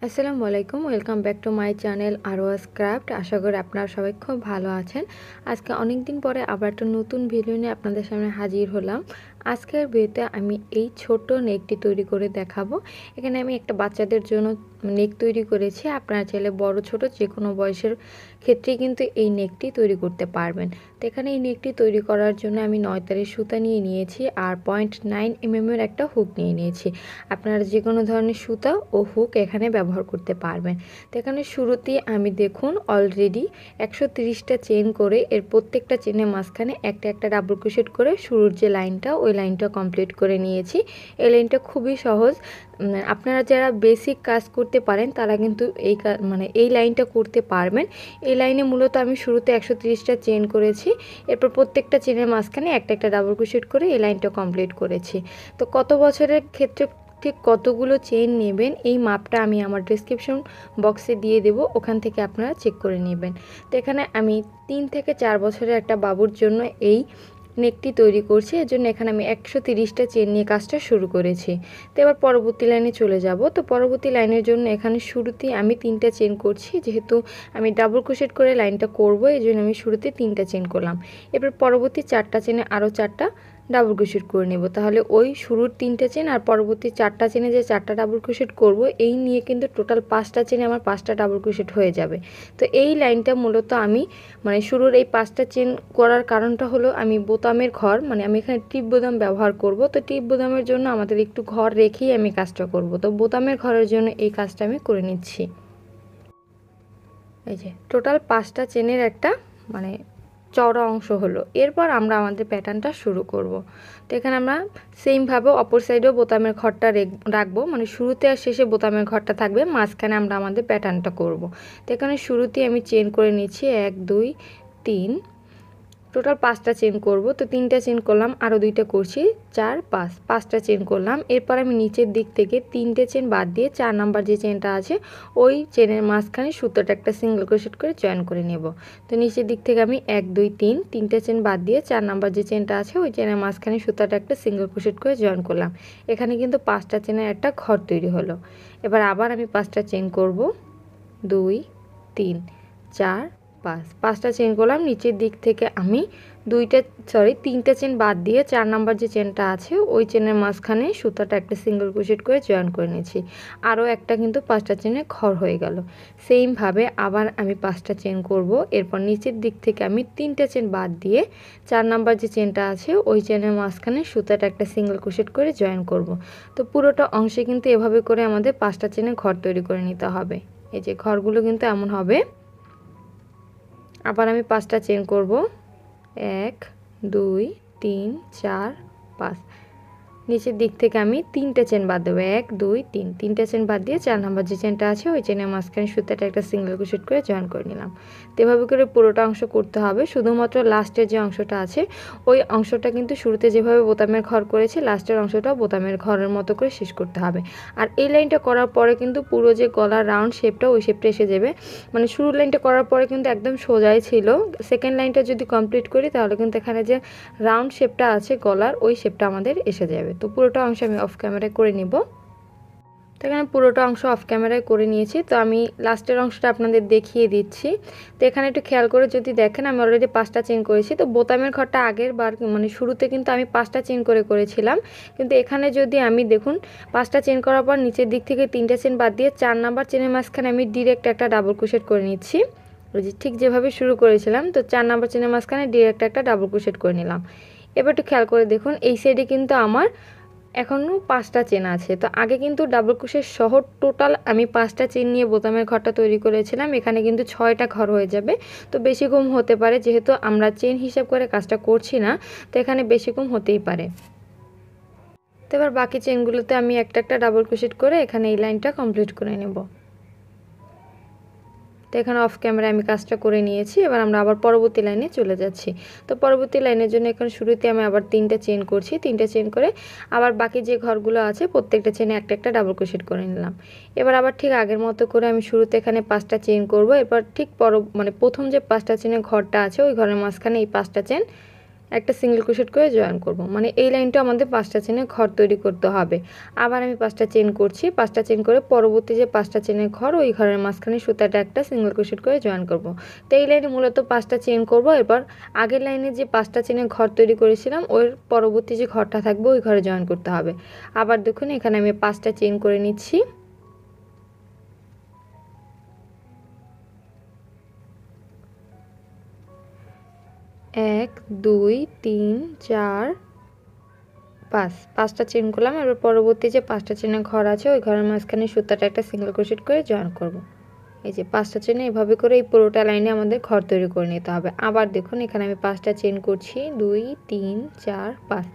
আসসালামু আলাইকুম, welcome back to my channel Arwaz craft. আশা করি আপনারা সবাই খুব ভালো আছেন। আজকে অনেক দিন পরে আবার একটা নতুন ভিডিও নিয়ে আপনাদের সামনে হাজির হলাম। আজকের ভিডিওতে আমি এই ছোট্ট নেকটি তৈরি করে দেখাবো। এখানে আমি একটা বাচ্চাদের জন্য নেক তৈরি করেছি। আপনারা চাইলে বড় ছোট যে কোনো বয়সের ক্ষেত্রেই কিন্তু এই নেকটি তৈরি করতে পারবেন। তো এখানে এই নেকটি তৈরি করার জন্য আমি 9 তারের সুতা নিয়ে নিয়েছি আর 0.9 mm এর একটা হুক নিয়ে নিয়েছি। আপনারা যে কোনো ধরনের সুতা ও হুক এখানে ব্যবহার করতে পারবেন। তো এখানে শুরুতেই আমি দেখুন অলরেডি 130টা চেন করে এর প্রত্যেকটা চেনের মাঝখানে একটা একটা ডাবল ক্রোশেট করে শুরুর যে লাইনটা ওই লাইনটা কমপ্লিট করে নিয়েছি। এই লাইনটা খুবই সহজ। আপনারা যারা বেসিক কাজ করতে পারেন তারা কিন্তু এই লাইনটা করতে পারবেন। এই লাইনে মূলত আমি শুরুতে 130টা চেন করেছি, এরপর প্রত্যেকটা চেনের মাঝখানে একটা একটা ডাবল ক্রোশেট করে এই লাইনটা কমপ্লিট করেছি। তো কত বছরের ক্ষেত্রে ঠিক কতগুলো চেন নেবেন এই মাপটা আমি আমার ডেসক্রিপশন বক্সে দিয়ে দেব, ওখান থেকে আপনারা চেক করে নেবেন। তো এখানে আমি 3 থেকে 4 বছরের একটা বাবুর জন্য এই নেকটি তৈরি করছি, এর জন্য এখানে আমি 130টা চেন নিয়ে কাজটা শুরু করেছি। তো এবার পরবর্তী লাইনে চলে যাব। তো পরবর্তী লাইনের জন্য এখানে শুরুতেই আমি 3টা চেন করছি, যেহেতু আমি ডাবল ক্রোশেট করে লাইনটা করব এই জন্য আমি শুরুতে 3টা চেন করলাম। এবার পরবর্তী 4টা চেনে আরও 4টা ডাবল ক্রোশেট করে নেব। তাহলে ওই শুরুর 3টা চেন আর পরবর্তী 4টা চেনে যে 4টা ডাবল ক্রোশেট করব এই নিয়ে কিন্তু টোটাল 5টা চেনে আমার 5টা ডাবল ক্রোশেট হয়ে যাবে। তো এই লাইনটা মূলত আমি শুরুর এই 5টা চেন করার কারণটা হলো আমি বোতামের ঘর আমি এখানে টিপ বোতাম ব্যবহার করব। তো টিপ বোতামের জন্য আমাদের একটু ঘর রেখেই আমি কাজটা করব। তো বোতামের ঘরের জন্য এই কাজটা আমি করে নিচ্ছি। এই যে টোটাল 5টা চেনের একটা চওড়া অংশ হলো। এরপর আমরা আমাদের প্যাটার্নটা শুরু করব। তো এখানে আমরা সেমভাবে অপর সাইডেও বোতামের ঘরটা রাখবো, শুরুতে আর শেষে বোতামের ঘরটা থাকবে, মাঝখানে আমরা আমাদের প্যাটার্নটা করব। তো এখানে শুরুতেই আমি চেন করে নিচ্ছি 1 2 3, টোটাল 5টা চেন করব। তো 3টা চেন করলাম, আরও 2টা করছি 4 5, 5টা চেন করলাম। এরপর আমি নিচের দিক থেকে 3টে চেন বাদ দিয়ে 4 নাম্বার যে চেনটা আছে ওই চেনের মাঝখানে সুতোটা একটা সিঙ্গেল ক্রোশেট করে জয়েন করে নেব। তো নিচের দিক থেকে আমি 1 2 3, 3টে চেন বাদ দিয়ে 4 নাম্বার যে চেনটা আছে ওই চেনের মাঝখানে সুতোটা একটা সিঙ্গেল ক্রোশেট করে জয়েন করলাম। এখানে কিন্তু 5টা চেনের একটা ঘর তৈরি হলো। এবার আবার আমি 5টা চেন করব, 2 3 4 5, 5টা চেন করলাম। নিচের দিক থেকে আমি 3টে চেন বাদ দিয়ে 4 নাম্বার যে চেনটা আছে ওই চেনের মাঝখানে সুতাটা একটা সিঙ্গেল ক্রোশেট করে জয়েন করে নিয়েছি। আরও একটা কিন্তু 5টা চেনে ঘর হয়ে গেল। সেমভাবে আবার আমি 5টা চেন করব। এরপর নিচের দিক থেকে আমি 3টে চেন বাদ দিয়ে 4 নাম্বার যে চেনটা আছে ওই চেনের মাঝখানে সুতাটা একটা সিঙ্গেল ক্রোশেট করে জয়েন করব। তো পুরোটা অংশে কিন্তু এভাবে করে আমাদের 5টা চেনে ঘর তৈরি করে নিতে হবে। এই যে ঘরগুলো কিন্তু এমন হবে। আবার আমি 5টা চেন করব, 1 2 3 4 5। নিচের দিক থেকে আমি 3টে চেন বাদ দেবো, 1 2 3, 3টে চেন বাদ দিয়ে 4 নাম্বার যে চেনটা আছে ওই চেনের মাঝখানে সুতাটা একটা সিঙ্গেল ক্রোশেট করে জয়েন করে নিলাম। তো এভাবে করে পুরোটা অংশ করতে হবে। শুধুমাত্র লাস্টের যে অংশটা আছে ওই অংশটা কিন্তু শুরুতে যেভাবে বোতামের ঘর করেছি লাস্টের অংশটা বোতামের ঘরের মতো করে শেষ করতে হবে। আর এই লাইনটা করার পরে কিন্তু পুরো যে গলার রাউন্ড শেপটা ওই শেপটা এসে যাবে। শুরুর লাইনটা করার পরে কিন্তু একদম সোজাই ছিল, সেকেন্ড লাইনটা যদি কমপ্লিট করি তাহলে কিন্তু এখানে যে রাউন্ড শেপটা আছে গলার ওই শেপটা আমাদের এসে যাবে। তো পুরোটা অংশ আমি অফ ক্যামেরায় করে নিব। তো এখানে পুরোটা অংশ অফ ক্যামেরায় করে নিয়েছি। তো আমি লাস্টের অংশটা আপনাদের দেখিয়ে দিচ্ছি। তো এখানে একটু খেয়াল করে যদি দেখেন আমি অলরেডি 5টা চেন করেছি। তো বোতামের ঘরটা আগের বার শুরুতে কিন্তু আমি 5টা চেন করেছিলাম, কিন্তু এখানে যদি আমি দেখুন 5টা চেন করার পর নিচের দিক থেকে 3টে চেন বাদ দিয়ে 4 নাম্বার চেনের মাঝখানে আমি ডিরেক্ট একটা ডাবল ক্রোশেট করে নিচ্ছি। ওই যে ঠিক যেভাবে শুরু করেছিলাম, তো 4 নাম্বার চেনের মাঝখানে ডিরেক্ট একটা ডাবল ক্রোশেট করে নিলাম। এবার একটু খেয়াল করে দেখুন এই সাইডে কিন্তু আমার এখনও 5টা চেন আছে। তো আগে কিন্তু ডাবল ক্রোশেট সহ টোটাল আমি 5টা চেন নিয়ে বোতামের ঘরটা তৈরি করেছিলাম, এখানে কিন্তু 6টা ঘর হয়ে যাবে। তো বেশি কম হতে পারে, যেহেতু আমরা চেন হিসাব করে কাজটা করছি না, তো এখানে বেশি কম হতেই পারে। তো এবার বাকি চেনগুলোতে আমি একটা একটা ডাবল ক্রোশেট করে এখানে এই লাইনটা কমপ্লিট করে নেব। তো এখানে অফ ক্যামেরায় আমি কাজটা করে নিয়েছি। এবার আমরা আবার পরবর্তী লাইনে চলে যাচ্ছি। তো পরবর্তী লাইনের জন্য এখানে শুরুতে আমি আবার 3টা চেন করছি, 3টা চেন করে আবার বাকি যে ঘরগুলো আছে প্রত্যেকটা চেনে একটা একটা ডাবল ক্রোশেট করে নিলাম। এবার আবার ঠিক আগের মতো করে আমি শুরুতে এখানে 5টা চেন করব। এরপর ঠিক প্রথম যে 5টা চেনের ঘরটা আছে ওই ঘরের মাঝখানে এই 5টা চেন একটা সিঙ্গেল ক্রোশেট করে জয়েন করব। মানে এই লাইনটা আমাদের 5টা চেনে ঘর তৈরি করতে হবে। আবার আমি 5টা চেন করছি, 5টা চেন করে পরবর্তী যে 5টা চেনের ঘর ওই ঘরের মাঝখানে সুতাটা একটা সিঙ্গেল ক্রোশেট করে জয়েন করব। তো এই লাইনে মূলত 5টা চেন করব। এরপর আগের লাইনে যে 5টা চেনের ঘর তৈরি করেছিলাম ওর পরবর্তী যে ঘরটা থাকবে ওই ঘরে জয়েন করতে হবে। আবার দেখুন এখানে আমি 5টা চেন করে নিচ্ছি। এক, দুই, তিন, চার, 5টা চেন করলাম। এবার পরবর্তী যে 5টা চেনের ঘর আছে ওই ঘরের মাঝখানে সুতাটা একটা সিঙ্গেল ক্রোশেট করে জয়েন করব। এই যে 5টা চেনে এভাবে করে এই পুরোটা লাইনে আমাদের ঘর তৈরি করে নিতে হবে। আবার দেখুন এখানে আমি 5টা চেন করছি, 2, 3, 4, 5।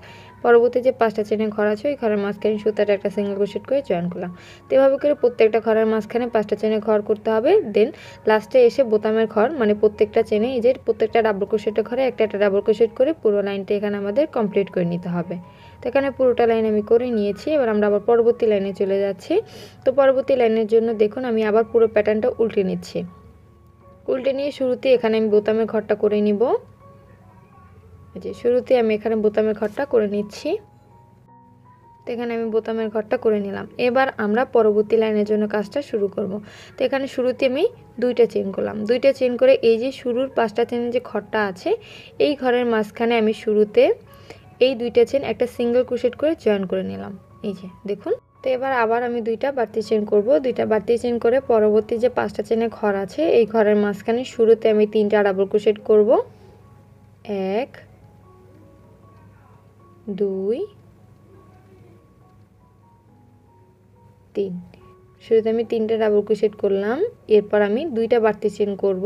পরবর্তী যে 5টা চেনের ঘর আছে ওই ঘরের মাঝখানে সুতাটা একটা সিঙ্গেল ক্রোশেট করে জয়েন করলাম। তো এভাবে করে প্রত্যেকটা ঘরের মাঝখানে 5টা চেনের ঘর করতে হবে। দেন লাস্টে এসে বোতামের ঘর, মানে প্রত্যেকটা চেনে এই যে প্রত্যেকটা ডাবল ক্রোশেটের ঘরে একটা একটা ডাবল ক্রোশেট করে পুরো লাইনটা এখানে আমাদের কমপ্লিট করে নিতে হবে। তো এখানে পুরোটা লাইন আমি করে নিয়েছি। এবার আমরা আবার পরবর্তী লাইনে চলে যাচ্ছি। তো পরবর্তী লাইনের জন্য দেখুন আমি আবার পুরো প্যাটার্নটা উল্টে নিচ্ছি। উল্টে নিয়ে শুরুতে এখানে আমি বোতামের ঘরটা করে নিব। এই যে শুরুতে আমি এখানে বোতামের ঘরটা করে নিচ্ছি। তো এখানে আমি বোতামের ঘরটা করে নিলাম। এবার আমরা পরবর্তী লাইনের জন্য কাজটা শুরু করব। তো এখানে শুরুতে আমি 2টা চেন করলাম। 2টা চেন করে এই যে শুরুর 5টা চেনের যে ঘরটা আছে এই ঘরের মাঝখানে আমি শুরুতে এই 2টা চেন একটা সিঙ্গেল ক্রোশেট করে জয়েন করে নিলাম। এই যে দেখুন। তো এবার আবার আমি 2টা বাড়তি চেন করব। 2টা বাড়তি চেন করে পরবর্তী যে 5টা চেনের ঘর আছে এই ঘরের মাঝখানে শুরুতে আমি 3টা ডাবল ক্রোশেট করব। 1, 2, 3। শুরুতে আমি 3টা ডাবল ক্রোশেট করলাম। এরপর আমি 2টা বাড়তি চেন করব।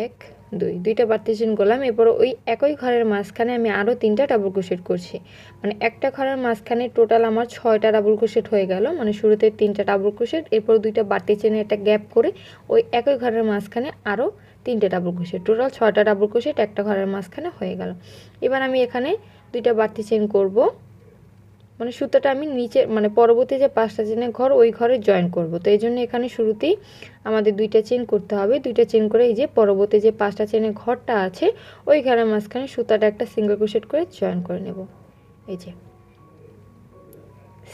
1, 2, 2টা বাড়তি চেন করলাম। এরপর ওই একই ঘরের মাঝখানে আমি আরও 3টা ডাবল ক্রোশেট করছি। মানে একটা ঘরের মাঝখানে টোটাল আমার 6টা ডাবল ক্রোশেট হয়ে গেল। মানে শুরুতে 3টা ডাবল ক্রোশেট, এরপর 2টা বাড়তি চেনে একটা গ্যাপ করে ওই একই ঘরের মাঝখানে আরও 3টে ডাবল ক্রোশেট, টোটাল 6টা ডাবল ক্রোশেট একটা ঘরের মাঝখানে হয়ে গেল। এবার আমি এখানে 2টা বাড়তি চেন করব। মানে সুতোটা আমি নিচে মানে পরবর্তী যে 5টা চেনের ঘর ওই ঘরে জয়েন করব। তো এই জন্য এখানে শুরুতেই আমাদের 2টা চেন করতে হবে। 2টা চেন করে এই যে পরবর্তী যে 5টা চেনের ঘরটা আছে ওই ঘরের মাঝখানে সুতাটা একটা সিঙ্গেল ক্রোশেট করে জয়েন করে নেব। এই যে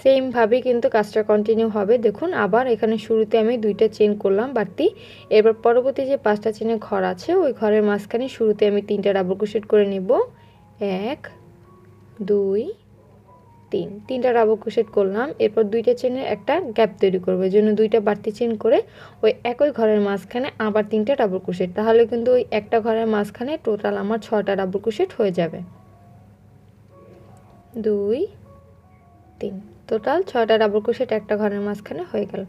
সেম ভাবে কিন্তু কাজটা কন্টিনিউ হবে। দেখুন আবার এখানে শুরুতে আমি 2টা চেন করলাম বাড়তি। এবার পরবর্তী যে 5টা চেনের ঘর আছে ওই ঘরের মাঝখানে শুরুতে আমি 3টা ডাবল ক্রোশেট করে নেব। 1, 2, 3, 3টা ডাবল ক্রোশেট করলাম। এরপর 2টা চেনের একটা গ্যাপ তৈরি করব। এর জন্য 2টা বাড়তি চেন করে ওই একই ঘরের মাঝখানে আবার 3টা ডাবল ক্রোশেট, তাহলে কিন্তু ওই একটা ঘরের মাঝখানে টোটাল আমার 6টা ডাবল ক্রোশেট হয়ে যাবে। 2, 3, টোটাল 6টা ডাবল ক্রোশেট একটা ঘরের মাঝখানে হয়ে গেল।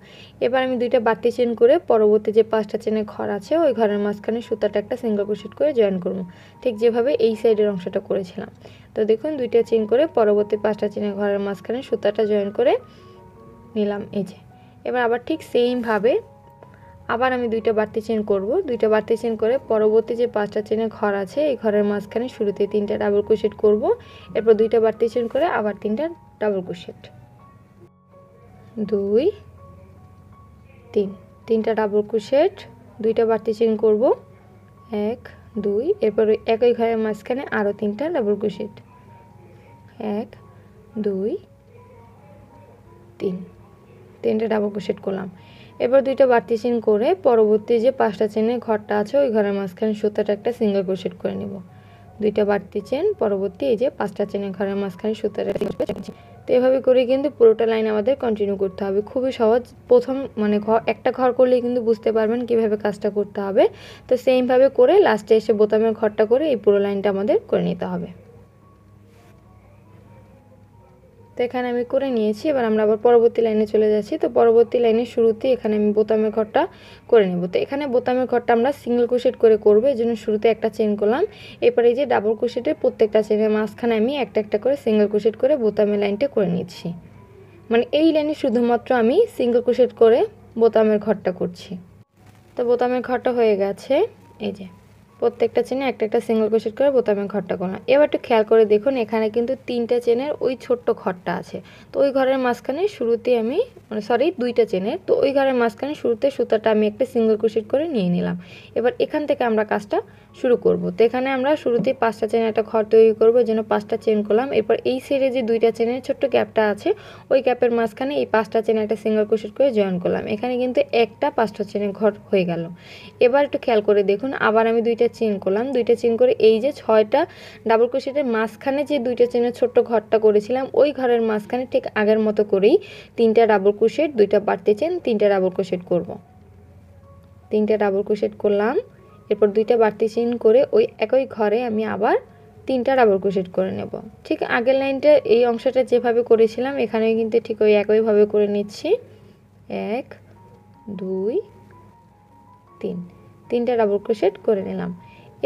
এবার আমি 2টা বাড়তি চেন করে পরবর্তী যে 5টা চেনের ঘর আছে ওই ঘরের মাঝখানে সুতাটা একটা সিঙ্গেল ক্রোশেট করে জয়েন করব, ঠিক যেভাবে এই সাইডের অংশটা করেছিলাম। তো দেখুন 2টা চেন করে পরবর্তী 5টা চেনের ঘরের মাঝখানে সুতাটা জয়েন করে নিলাম। এই যে এবার আবার ঠিক সেম ভাবে আবার আমি 2টা বাড়তি চেন করব। 2টা বাড়তি চেন করে পরবর্তী যে 5টা চেনের ঘর আছে এই ঘরের মাঝখানে শুরুতে 3টা ডাবল ক্রোশেট করব। এরপর 2টা বাড়তি চেন করে আবার 3টা ডাবল ক্রোশেট, 2, 3, 3টা ডাবল ক্রোশেট, 2টা বাড়তি চেন করব। 1, 2, এরপর একই ঘরের মাঝখানে আরও 3টা ডাবল ক্রোশেট। 1, 2, 3, 3টে ডাবল ক্রোশেট করলাম। এবার 2টা বাড়তি চেন করে পরবর্তী যে 5টা চেনের ঘরটা আছে ওই ঘরের মাঝখানে সুতাটা একটা সিঙ্গেল ক্রোশেট করে নেব। 2টা বাড়তি চেন পরবর্তী এই যে 5টা চেনের ঘরের মাঝখানে সুতাটা। তো এভাবে করে কিন্তু পুরোটা লাইন আমাদের কন্টিনিউ করতে হবে। খুবই সহজ। প্রথম মানে একটা ঘর করলেই কিন্তু বুঝতে পারবেন কিভাবে কাজটা করতে হবে। তো সেমভাবে করে লাস্টে এসে বোতামের ঘরটা করে এই পুরো লাইনটা আমাদের করে নিতে হবে। তো এখানে আমি করে নিয়েছি। এবার আমরা আবার পরবর্তী লাইনে চলে যাচ্ছি। তো পরবর্তী লাইনের শুরুতে এখানে আমি বোতামের ঘরটা করে নেব। তো এখানে বোতামের ঘরটা আমরা সিঙ্গেল ক্রোশেট করে করব, এই জন্য শুরুতে একটা চেন করলাম। এরপর এই যে ডাবল ক্রোশেটের প্রত্যেকটা চেনের মাঝখানে আমি একটা একটা করে সিঙ্গেল ক্রোশেট করে বোতামের লাইনটা করে নিচ্ছি। মানে এই লাইনে শুধুমাত্র আমি সিঙ্গেল ক্রোশেট করে বোতামের ঘরটা করছি। তো বোতামের ঘরটা হয়ে গেছে। এই যে প্রত্যেকটা চেনে একটা একটা সিঙ্গেল ক্রোশেট করে বোতামের ঘরটা করলাম। এবার একটু খেয়াল করে দেখুন এখানে কিন্তু 3টা চেনের ওই ছোট্ট ঘরটা আছে। তো ওই ঘরের মাঝখানে শুরুতে আমি মানে সরি দুইটা চেনের। তো ওই ঘরের মাঝখানে শুরুতে সুতাটা আমি একটা সিঙ্গেল ক্রোশেট করে নিয়ে নিলাম। এবার এখান থেকে আমরা কাজটা শুরু করব। তো এখানে আমরা শুরুতেই 5টা চেনের একটা ঘর তৈরি করব, এর জন্য 5টা চেন করলাম। এরপর এই সাইডে যে দুইটা চেনের ছোট্ট গ্যাপটা আছে ওই গ্যাপের মাঝখানে এই 5টা চেনের একটা সিঙ্গেল ক্রোশেট করে জয়েন করলাম। এখানে কিন্তু একটা 5টা চেনের ঘর হয়ে গেল। এবার একটু খেয়াল করে দেখুন, আবার আমি দুইটা চেন করলাম। দুইটা চেন করে এই যে 6টা ডাবল ক্রোশেটের মাঝখানে যে দুইটা চেনের ছোট্ট ঘরটা করেছিলাম ওই ঘরের মাঝখানে ঠিক আগের মতো করেই 3টা ডাবল ক্রোশেট, 2টা বাড়তি চেন, 3টা ডাবল ক্রোশেট করব। 3টা ডাবল ক্রোশেট করলাম। এরপর 2টা বাড়তি চেন করে ওই একই ঘরে আমি আবার 3টা ডাবল ক্রোশেট করে নেব। ঠিক আগের লাইনটা এই অংশটা যেভাবে করেছিলাম এখানে কিন্তু ঠিক ওই একইভাবে করে নিচ্ছি। 1 2 3, 3টা ডাবল ক্রোশেট করে নিলাম।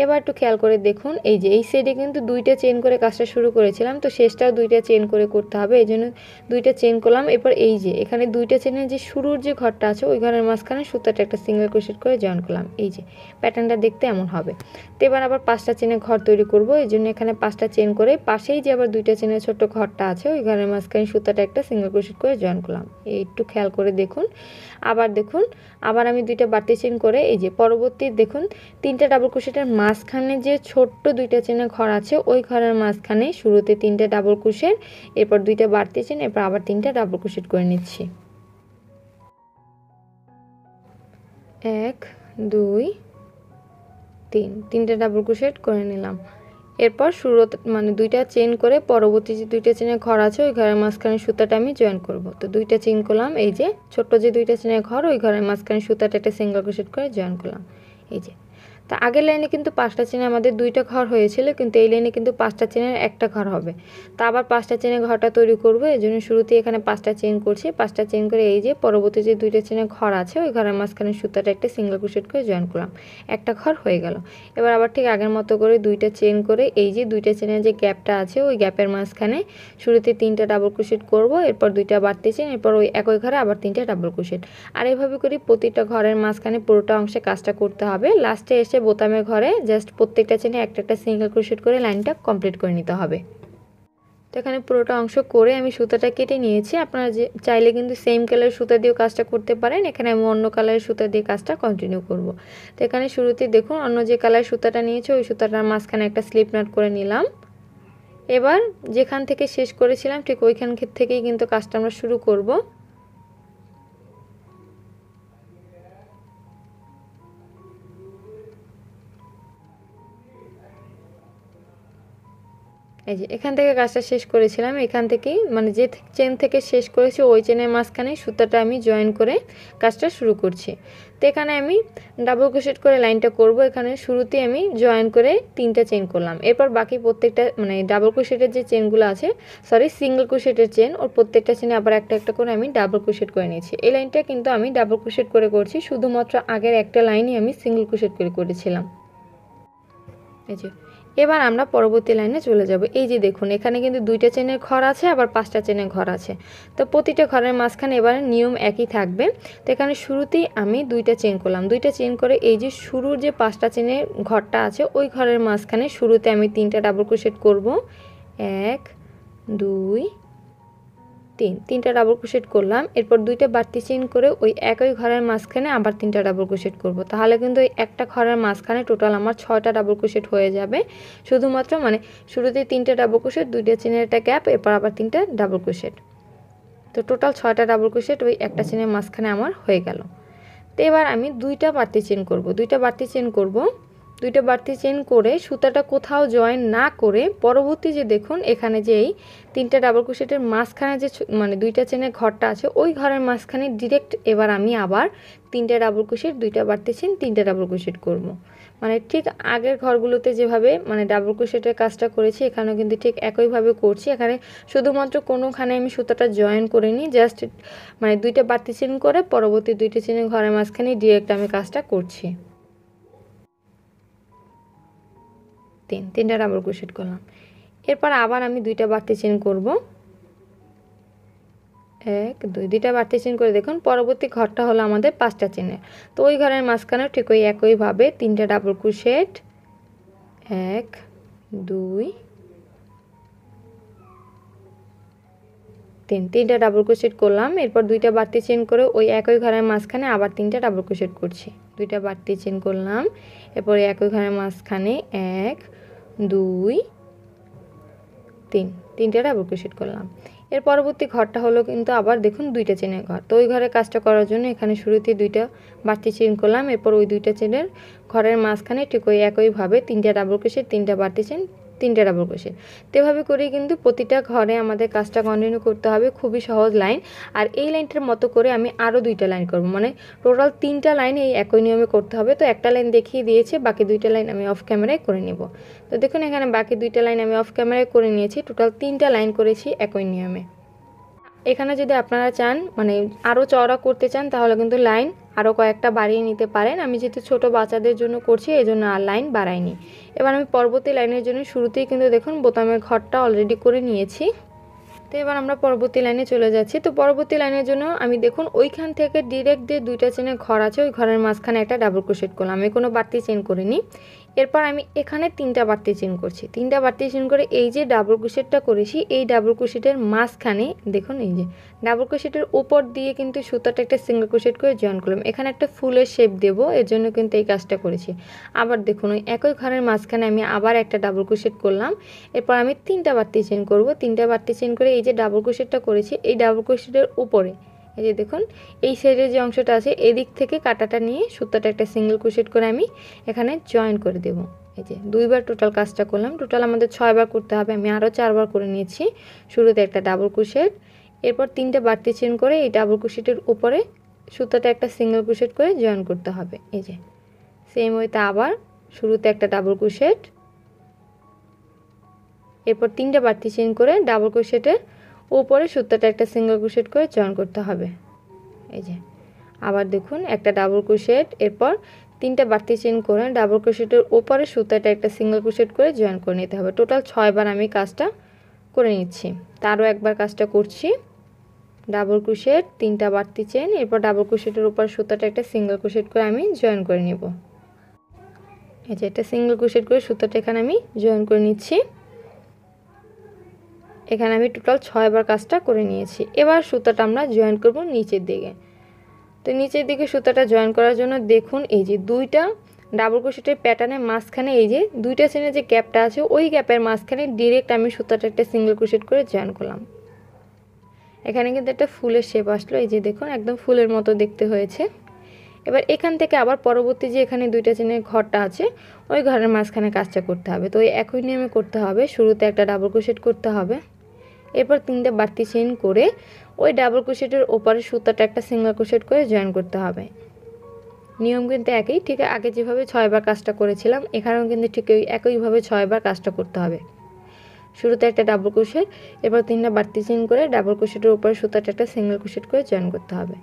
এবার একটু খেয়াল করে দেখুন, এই যে এই সাইডে কিন্তু 2টা চেন করে কাজটা শুরু করেছিলাম, তো শেষটাও 2টা চেন করে করতে হবে, এই জন্য 2টা চেন করলাম। এরপর এই যে এখানে 2টা চেনের যে শুরুর যে ঘরটা আছে ওই ঘরের মাঝখানে সুতাটা একটা সিঙ্গেল ক্রোশেট করে জয়েন করলাম। এই যে প্যাটার্নটা দেখতে এমন হবে। তো এবার আবার 5টা চেনের ঘর তৈরি করব, এই জন্য এখানে 5টা চেন করে পাশেই যে আবার 2টা চেনের ছোট্ট ঘরটা আছে ওই ঘরের মাঝখানে সুতাটা একটা সিঙ্গেল ক্রোশেট করে জয়েন করলাম। এই একটু খেয়াল করে দেখুন। আবার আমি 2টা বাড়তি চেন করে এই যে পরবর্তী দেখুন 3টা ডাবল ক্রোশেটের মাঝখানে যে ছোট্ট 2টা চেনের ঘর আছে ওই ঘরের মাঝখানে শুরুতে 3টা ডাবল ক্রোশেট, এরপর 2টা বাড়তি চেন, এরপর আবার 3টা ডাবল ক্রোশেট করে নিচ্ছি। 1 2 3, 3টা ডাবল ক্রোশেট করে নিলাম। এরপর শুরুতে মানে 2টা চেন করে পরবর্তী যে 2টা চেনের ঘর আছে ওই ঘরের মাঝখানে সুতাটা আমি জয়েন করব। তো 2টা চেন করলাম, এই যে ছোট্ট যে 2টা চেনের ঘর ওই ঘরের মাঝখানে সুতাটা একটা সিঙ্গেল ক্রোশেট করে জয়েন করলাম। এই যে তা আগের লাইনে কিন্তু 5টা চেনে আমাদের 2টা ঘর হয়েছিল, কিন্তু এই লাইনে কিন্তু 5টা চেনের একটা ঘর হবে। তা আবার 5টা চেনের ঘরটা তৈরি করব, এই জন্য শুরুতেই এখানে 5টা চেন করছি। 5টা চেন করে এই যে পরবর্তী যে 2টা চেনের ঘর আছে ওই ঘরের মাঝখানে সুতাটা একটা সিঙ্গেল ক্রোশেট করে জয়েন করলাম। একটা ঘর হয়ে গেল। এবার আবার ঠিক আগের মতো করে 2টা চেন করে এই যে 2টা চেনের যে গ্যাপটা আছে ওই গ্যাপের মাঝখানে শুরুতে 3টা ডাবল ক্রোশেট করব, এরপর 2টা বাড়তি চেন, এরপর ওই একই ঘরে আবার 3টা ডাবল ক্রোশেট। আর এইভাবে করে প্রতিটা ঘরের মাঝখানে পুরোটা অংশে কাজটা করতে হবে। লাস্টে এসে বোতামের ঘরে জাস্ট প্রত্যেকটা চেনে একটা একটা সিঙ্গেল ক্রোশেট করে লাইনটা কমপ্লিট করে নিতে হবে। তো এখানে পুরোটা অংশ করে আমি সুতাটা কেটে নিয়েছি। আপনারা যে চাইলে কিন্তু সেম কালারের সুতা দিয়েও কাজটা করতে পারেন। এখানে আমি অন্য কালারের সুতা দিয়ে কাজটা কন্টিনিউ করব। তো এখানে শুরুতে দেখুন অন্য যে কালারের সুতাটা নিয়েছি ওই সুতাটার মাঝখানে একটা স্লিপ নট করে নিলাম। এবার যেখান থেকে শেষ করেছিলাম ঠিক ওইখান থেকেই কিন্তু কাজটা আমরা শুরু করব। এই যে এখান থেকে কাজটা শেষ করেছিলাম, এখান থেকেই মানে যে চেন থেকে শেষ করেছি ওই চেনের মাঝখানে সুতাটা আমি জয়েন করে কাজটা শুরু করছি। তো এখানে আমি ডাবল ক্রোশেট করে লাইনটা করব। এখানে শুরুতেই আমি জয়েন করে 3টা চেন করলাম। এরপর বাকি প্রত্যেকটা মানে ডাবল ক্রোশেটের যে চেনগুলো আছে সিঙ্গেল ক্রোশেটের চেন ওর প্রত্যেকটা চেনে আবার একটা একটা করে আমি ডাবল ক্রোশেট করে নিয়েছি। এই লাইনটা কিন্তু আমি ডাবল ক্রোশেট করে করছি, শুধুমাত্র আগের একটা লাইনই আমি সিঙ্গেল ক্রোশেট করে করেছিলাম। এই যে এবার আমরা পরবর্তী লাইনে চলে যাব। এই যে দেখুন এখানে কিন্তু 2টা চেনের ঘর আছে আবার 5টা চেনের ঘর আছে। তো প্রতিটা ঘরের মাঝখানে এবারে নিয়ম একই থাকবে। তো এখানে শুরুতেই আমি 2টা চেন করলাম। 2টা চেন করে এই যে শুরুর যে 5টা চেনের ঘরটা আছে ওই ঘরের মাঝখানে শুরুতে আমি 3টা ডাবল ক্রোশেট করব। 1 2 3, 3টা ডাবল ক্রোশেট করলাম। এরপর 2টা বাড়তি চেন করে ওই একই ঘরের মাঝখানে আবার 3টা ডাবল ক্রোশেট করব। তাহলে কিন্তু ওই একটা ঘরের মাঝখানে টোটাল আমার 6টা ডাবল ক্রোশেট হয়ে যাবে। শুধুমাত্র মানে শুরুতে 3টা ডাবল ক্রোশেট, 2টা চেনের একটা গ্যাপ, এরপর আবার 3টা ডাবল ক্রোশেট। তো টোটাল 6টা ডাবল ক্রোশেট ওই একটা চেনের মাঝখানে আমার হয়ে গেল। তো এবার আমি 2টা বাড়তি চেন করব। 2টা বাড়তি চেন করব। 2টা বাড়তি চেন করে সুতাটা কোথাও জয়েন না করে পরবর্তী যে দেখুন এখানে যে এই 3টা ডাবল ক্রোশেটের মাঝখানে যে মানে 2টা চেনের ঘরটা আছে ওই ঘরের মাঝখানে ডিরেক্ট এবার আমি আবার 3টা ডাবল ক্রোশেট, 2টা বাড়তি চেন, 3টা ডাবল ক্রোশেট করব। মানে ঠিক আগের ঘরগুলোতে যেভাবে মানে ডাবল ক্রোশেটের কাজটা করেছি এখানেও কিন্তু ঠিক একইভাবে করছি। এখানে শুধুমাত্র কোনোখানে আমি সুতাটা জয়েন করিনি, জাস্ট মানে 2টা বাড়তি চেন করে পরবর্তী 2টা চেনের ঘরের মাঝখানে ডিরেক্ট আমি কাজটা করছি। 3টা ডাবল ক্রোশেট করলাম। এরপর আবার আমি 2টা বাড়তি চেন করব। 1 2, 2টা বাড়তি চেন করে দেখুন পরবর্তী ঘরটা হলো আমাদের 5টা চেনের। তো ওই ঘরের মাঝখানেও ঠিক ওই একইভাবে 3টা ডাবল ক্রোশেট, 1 2 3 তিনটা ডাবল ক্রোশেট করলাম। এরপর দুইটা বাড়তি চেইন করে ওই একই ঘরের মাঝখানে আবার তিনটা ডাবল ক্রোশেট করছি। দুইটা বাড়তি চেইন করলাম, এরপর একই ঘরের মাঝখানে 1 2 3 তিনটা ডাবল ক্রোশেট করলাম। এর পরবর্তী ঘরটা হলো কিন্তু আবার দেখুন দুইটা চেনের ঘর। তো ওই ঘরে কাজটা করার জন্য এখানে শুরুতে দুইটা বাড়তি চেইন করলাম, এরপর ওই দুইটা চেনের ঘরের মাঝখানে ঠিক ওই একইভাবে তিনটা ডাবল ক্রোশেট, তিনটা বাড়তি চেইন, তিনটা ডাবল ক্রোশেট। তো এভাবে করেই কিন্তু প্রতিটা ঘরে আমাদের কাজটা কন্টিনিউ করতে হবে। খুবই সহজ লাইন। আর এই লাইনটার মতো করে আমি আরও দুইটা লাইন করব, মানে টোটাল 3টা লাইন এই একই নিয়মে করতে হবে। তো একটা লাইন দেখিয়ে দিয়েছে, বাকি দুইটা লাইন আমি অফ ক্যামেরায় করে নেব। তো দেখুন এখানে বাকি দুইটা লাইন আমি অফ ক্যামেরায় করে নিয়েছি। টোটাল 3টা লাইন করেছি একই নিয়মে। এখানে যদি আপনারা চান মানে আরও চওড়া করতে চান তাহলে কিন্তু লাইন আরও কয়েকটা বাড়িয়ে নিতে পারেন। আমি যেহেতু ছোটো বাচ্চাদের জন্য করছি এই জন্য আর লাইন বাড়াইনি। এবার আমি পরবর্তী লাইনের জন্য শুরুতেই কিন্তু দেখুন বোতামের ঘরটা অলরেডি করে নিয়েছি। তো এবার আমরা পরবর্তী লাইনে চলে যাচ্ছি। তো পরবর্তী লাইনের জন্য আমি দেখুন ওইখান থেকে ডিরেক্ট যে দুইটা চেনের ঘর আছে ওই ঘরের মাঝখানে একটা ডাবল ক্রোশেট করলাম, আমি কোনো বাড়তি চেন করিনি। এরপর আমি এখানে 3টা বাড়তি চেন করছি। 3টা বাড়তি চেন করে এই যে ডাবল ক্রোশেটটা করেছি এই ডাবল ক্রোশেটের মাঝখানে দেখুন এই যে ডাবল ক্রোশেটের উপর দিয়ে কিন্তু সুতাটা একটা সিঙ্গেল ক্রোশেট করে জয়েন করলাম। এখানে একটা ফুলের শেপ দেব, এর জন্য কিন্তু এই কাজটা করেছি। আবার দেখুন ওই একই ঘরের মাঝখানে আমি আবার একটা ডাবল ক্রোশেট করলাম। এরপর আমি 3টা বাড়তি চেন করব। 3টা বাড়তি চেন করে এই যে ডাবল ক্রোশেটটা করেছি এই ডাবল ক্রোশেটের উপরে এই যে দেখুন এই সাইডের যে অংশটা আছে এদিক থেকে কাটাটা নিয়ে সুতাটা একটা সিঙ্গেল ক্রোশেট করে আমি এখানে জয়েন করে দেব। এই যে দুইবার টোটাল কাজটা করলাম। টোটাল আমাদের 6বার করতে হবে, আমি আরও 4বার করে নিয়েছি। শুরুতে একটা ডাবল ক্রোশেট, এরপর 3টে বাড়তি চেন করে এই ডাবল ক্রোশেটের উপরে সুতাটা একটা সিঙ্গেল ক্রোশেট করে জয়েন করতে হবে। এই যে সেম ওয়েতে আবার শুরুতে একটা ডাবল ক্রোশেট, এরপর 3টে বাড়তি চেন করে ডাবল ক্রোশেটের উপরে সুতাটা একটা সিঙ্গেল ক্রোশেট করে জয়েন করতে হবে। এই যে আবার দেখুন একটা ডাবল ক্রোশেট, এরপর 3টা বাড়তি চেন করে ডাবল ক্রোশেটের উপরে সুতাটা একটা সিঙ্গেল ক্রোশেট করে জয়েন করে নিতে হবে। টোটাল 6বার আমি কাজটা করে নিচ্ছি। তারও একবার কাজটা করছি। ডাবল ক্রোশেট, 3টা বাড়তি চেন, এরপর ডাবল ক্রোশেটের উপর সুতাটা একটা সিঙ্গেল ক্রোশেট করে আমি জয়েন করে নেব। এই যে একটা সিঙ্গেল ক্রোশেট করে সুতাটা এখানে আমি জয়েন করে নিচ্ছি। এখানে আমি টোটাল 6বার কাজটা করে নিয়েছি। এবার সুতাটা আমরা জয়েন করব নিচের দিকে। তো নিচের দিকে সুতাটা জয়েন করার জন্য দেখুন এই যে দুইটা ডাবল ক্রোশেটের প্যাটার্নের মাঝখানে এই যে দুইটা চেনের যে গ্যাপটা আছে ওই গ্যাপের মাঝখানে ডিরেক্ট আমি সুতাটা একটা সিঙ্গেল ক্রোশেট করে জয়েন করলাম। এখানে কিন্তু একটা ফুলের শেপ আসলো, এই যে দেখুন একদম ফুলের মতো দেখতে হয়েছে। এবার এখান থেকে আবার পরবর্তী যে এখানে দুইটা চেনের ঘরটা আছে ওই ঘরের মাঝখানে কাজটা করতে হবে। তো ওই একই নিয়মে করতে হবে। শুরুতে একটা ডাবল ক্রোশেট করতে হবে, এরপর 3টে বাড়তি চেইন করে ওই ডাবল ক্রোশেটের ওপরে সুতাটা একটা সিঙ্গেল ক্রোশেট করে জয়েন করতে হবে। নিয়ম কিন্তু একই, ঠিক আগে যেভাবে 6বার কাজটা করেছিলাম এখানেও কিন্তু ঠিক একইভাবে 6বার কাজটা করতে হবে। শুরুতে একটা ডাবল ক্রোশেট, এরপর 3টা বাড়তি চেইন করে ডাবল ক্রোশেটের উপরে সুতাটা একটা সিঙ্গেল ক্রোশেট করে জয়েন করতে হবে।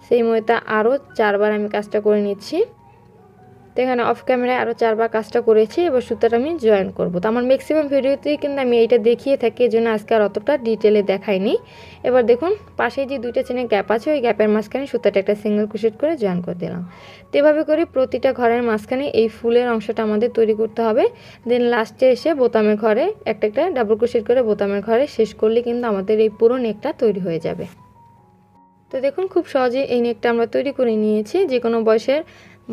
সেই মতো আরও 4বার আমি কাজটা করে নিচ্ছি। তো এখানে অফ ক্যামেরায় আরও 4বার কাজটা করেছি। এবার সুতাটা আমি জয়েন করব। তো আমার ম্যাক্সিমাম ভিডিওতেই কিন্তু আমি এইটা দেখিয়ে থাকি, এই জন্য আজকে আর অতটা ডিটেলে দেখাইনি। এবার দেখুন পাশে যে দুইটা চেনের গ্যাপ আছে ওই গ্যাপের মাঝখানে সুতাটা একটা সিঙ্গেল ক্রোশেট করে জয়েন করে দিলাম। তো এভাবে করে প্রতিটা ঘরের মাঝখানে এই ফুলের অংশটা আমাদের তৈরি করতে হবে। দেন লাস্টে এসে বোতামের ঘরে একটা একটা ডাবল ক্রোশেট করে বোতামের ঘরে শেষ করলে কিন্তু আমাদের এই পুরো নেকটা তৈরি হয়ে যাবে। তো দেখুন খুব সহজে এই নেকটা আমরা তৈরি করে নিয়েছি। যে কোনো বয়সের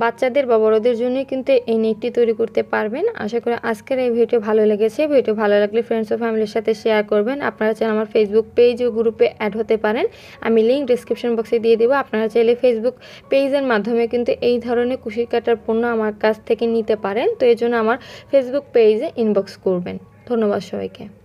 বাচ্চাদের বা বড়দের জন্যই কিন্তু এই নেকটি তৈরি করতে পারবেন। আশা করি আজকের এই ভিডিও ভালো লেগেছে। ভিডিও ভালো লাগলে ফ্রেন্ডস ও ফ্যামিলির সাথে শেয়ার করবেন। আপনারা চাইলে আমার ফেসবুক পেজ ও গ্রুপে অ্যাড হতে পারেন, আমি লিঙ্ক ডেসক্রিপশন বক্সে দিয়ে দেবো। আপনারা চাইলে ফেসবুক পেজের মাধ্যমে কিন্তু এই ধরনের কুশি কাটার পণ্য আমার কাছ থেকে নিতে পারেন। তো এই জন্য আমার ফেসবুক পেজে ইনবক্স করবেন। ধন্যবাদ সবাইকে।